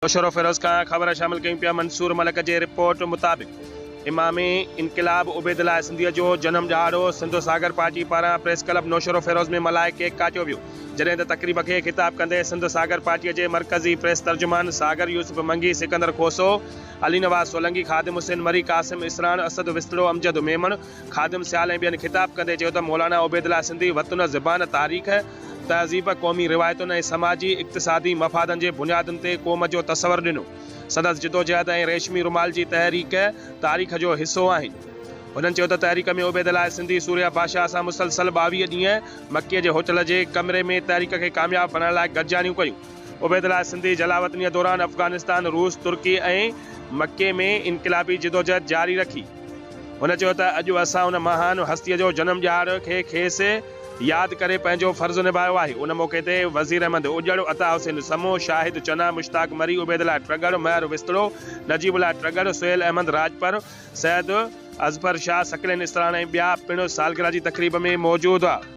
नौशरो फिरोज़ का ख़बर शामिल कयूं पिया। मंसूर मलिक जे रिपोर्ट मुताबिक़ इमामी इनक़िलाब उबैदुल्लाह सिंधीअ जो जनम ॾियारो सिंधु सागर पार्टी पारां प्रेस क्लब नौशरो फिरोज़ में मल्हाए केक काटियो वियो। जॾहिं त तक़रीब खे ख़िताब कंदे सिंधु सागर पार्टीअ जे मरकज़ी प्रेस तर्जुमान सागर यूसुफ मंगी, सिकंदर खोसो, अली नवाज़ सोलंकी, ख़ादिम हुसैन मरी, क़ासिम इसरान, असद विस्तड़ो, अमजद मेमन, ख़ादिम सियाल ऐं ॿियनि ख़िताब कंदे चयो त मौलाना उबैदुल्लाह सिंधी वतन ज़बान तारीख़ तहज़ीब क़ौमी रिवायतुनि ऐं समाजी इक़्तिसादी मफ़ादनि जे बुनियादुनि ते क़ौम जो तसवर ॾिनो। सदस जिदोजहद ऐं रेशमी रुमाल जी तहरीक तारीख़ जो हिसो आहिनि। हुननि चयो त तहरीक में उबैदुल्लाह सिंधी सूर्या बादशाह सां मुसलसल 22 ॾींहं मकीअ जे होटल जे कमरे में तहरीक खे कामयाब बणाइण लाइ गॾिजाणियूं कयूं। उबैदुल्लाह सिंधी जलावतनीअ दौरान अफ़गानिस्तान, रूस, तुर्की ऐं मके में इनक़िलाबी जिदोजहद जारी रखी। हुन चयो त अॼु असां उन महान हस्तीअ जो जनम ॾियार खे खेसि यादि करे पंहिंजो फ़र्ज़ु निभायो आहे। उन मौक़े ते वज़ीर अहमद उजड़, अता हुसैन समो, शाहिद चना, मुश्ताक मरी, उबैदुल्लाह ट्रगड़, महर विस्तड़ो, नजीबुल्लाह ट्रगड़, सुहेल अहमद राजपर, सैयद अज़फर शाह, सकलेन इसरान ऐं ॿिया पिणु सालगिरह जी तक़रीब में मौजूदु हुआ।